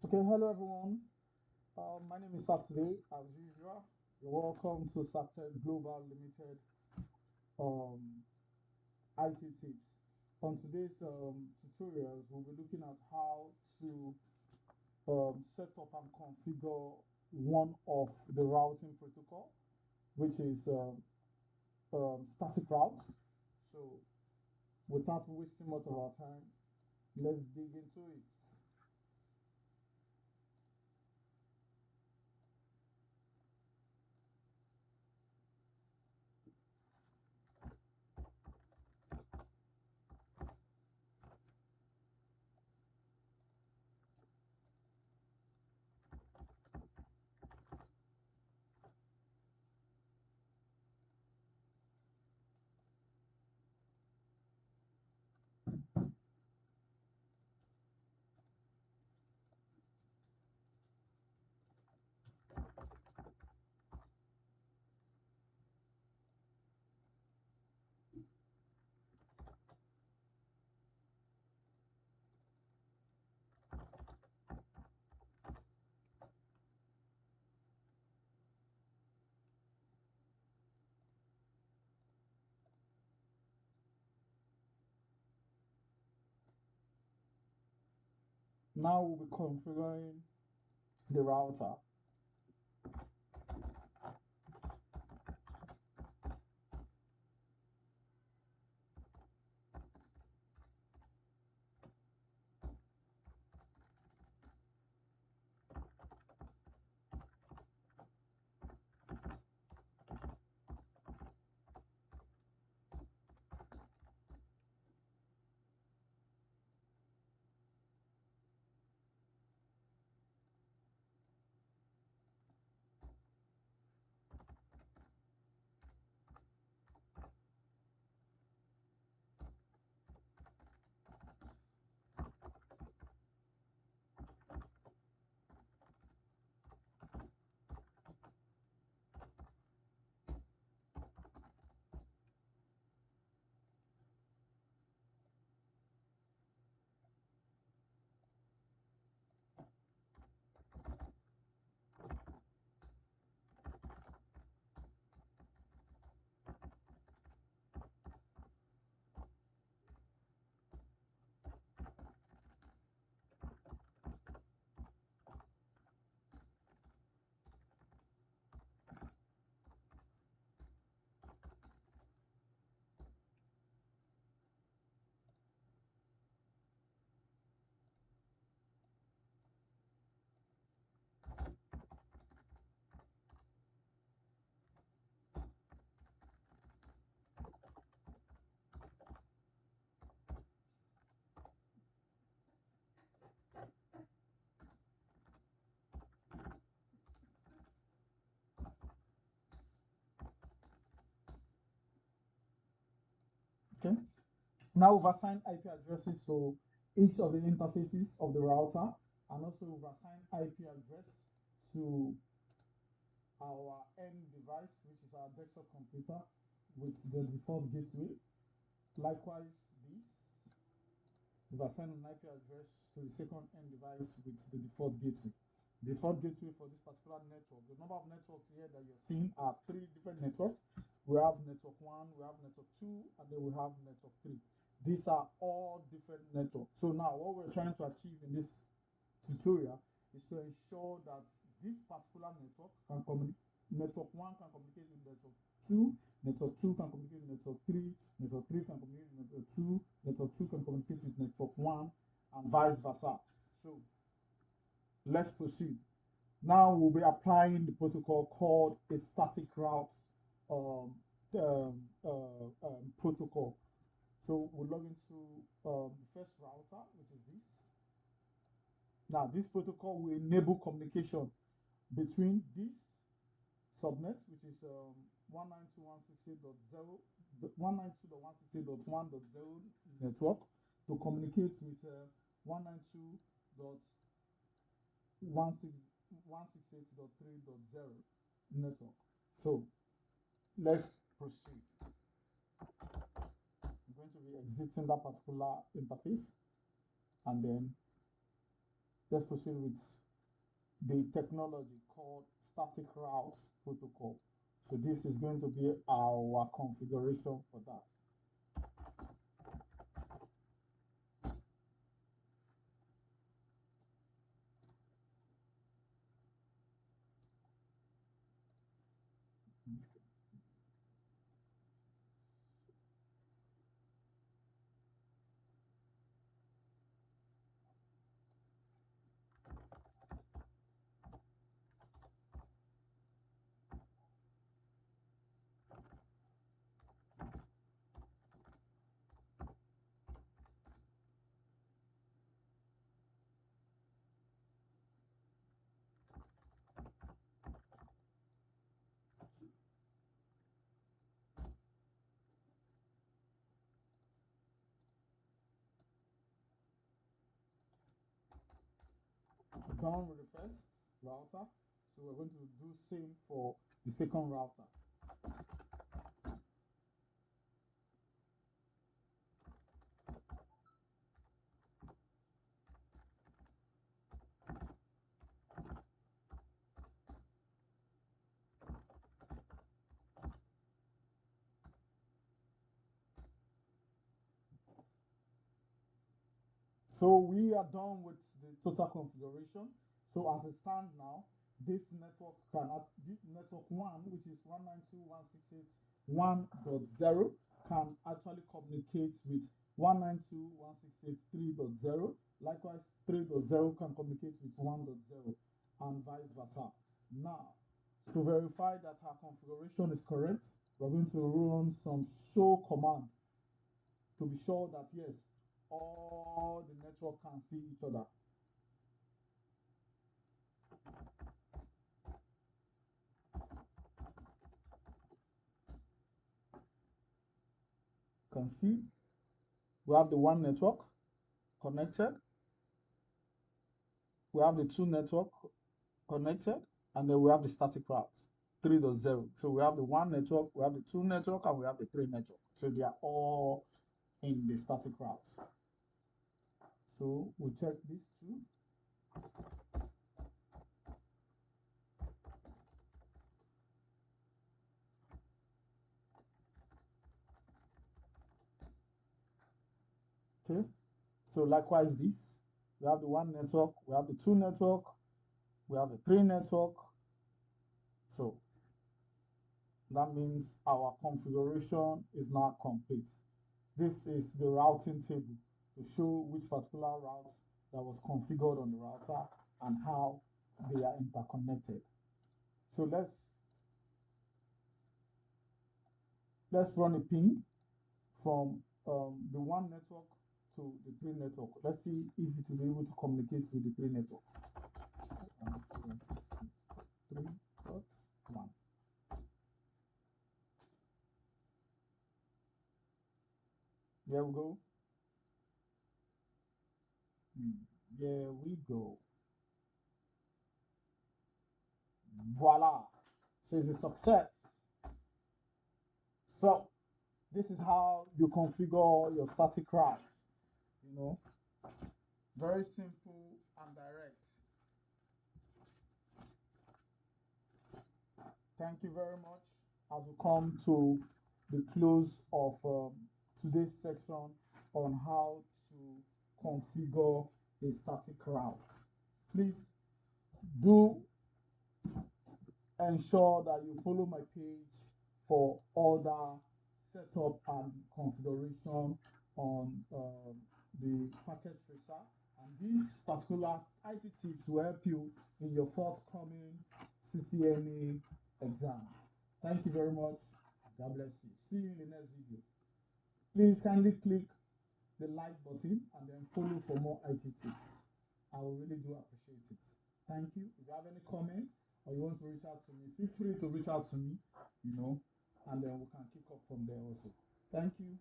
Okay, hello everyone. My name is Saturday, as usual. You're welcome to Saturday Global Limited IT tips. On today's tutorials, we'll be looking at how to set up and configure one of the routing protocol, which is static routes. So, without wasting much of our time, let's dig into it. Now we'll be configuring the router. Okay. Now we've assigned IP addresses to each of the interfaces of the router, and also we've assigned IP address to our end device, which is our desktop computer with the default gateway. Likewise, this, we've assigned an IP address to the second end device with the default gateway. Default gateway for this particular network. The number of networks here that you're seeing are 3 different networks. We have network 1, we have network 2, and then we have network 3. These are all different networks. So now what we're trying to achieve in this tutorial is to ensure that this particular network can communicate. Network 1 can communicate with network 2, network 2 can communicate with network 3, network 3 can communicate with network 2, network 2 can communicate with network 1, and vice versa. So let's proceed. Now we'll be applying the protocol called a static route protocol. So we'll log into the first router, which is this. Now this protocol will enable communication between this subnet, which is 192.168.0, 192.168.1.0 network, to communicate with 192.168.3.0 network. So let's proceed. I'm going to be exiting that particular interface, and then let's proceed with the technology called static route protocol. So this is going to be our configuration for that. Done with the first router. So we're going to do same for the second router. So we are done with the total configuration. So as it stands now, this network network 1, which is 192.168.1.0, can actually communicate with 192.168.3.0. Likewise, 3.0 can communicate with 1.0 and vice versa. Now, to verify that our configuration is correct, we're going to run some show command to be sure that yes, all the network can see each other. Can see we have the one network connected, we have the two network connected, and then we have the static routes 3.0. So we have the one network, we have the two network, and we have the three network. So they are all in the static route. So we check these two. Okay. So likewise this, we have the one network, we have the two network, we have the three network. So that means our configuration is now complete. This is the routing table to show which particular route that was configured on the router and how they are interconnected. So let's run a ping from the one network to the three network. Let's see if it will be able to communicate with the three network. 3.1. There we go. There we go. Voila. So it's a success. So this is how you configure your static route. You know, very simple and direct. Thank you very much. As we come to the close of today's section on how to configure a static route, please do ensure that you follow my page for other setup and configuration on the Packet Tracer. And this particular IT tips will help you in your forthcoming CCNA exams. Thank you very much. God bless you. See you in the next video. Please kindly click the like button and then follow for more IT tips. I will really do appreciate it. Thank you. If you have any comments or you want to reach out to me, feel free to reach out to me, and then we can kick off from there also. Thank you.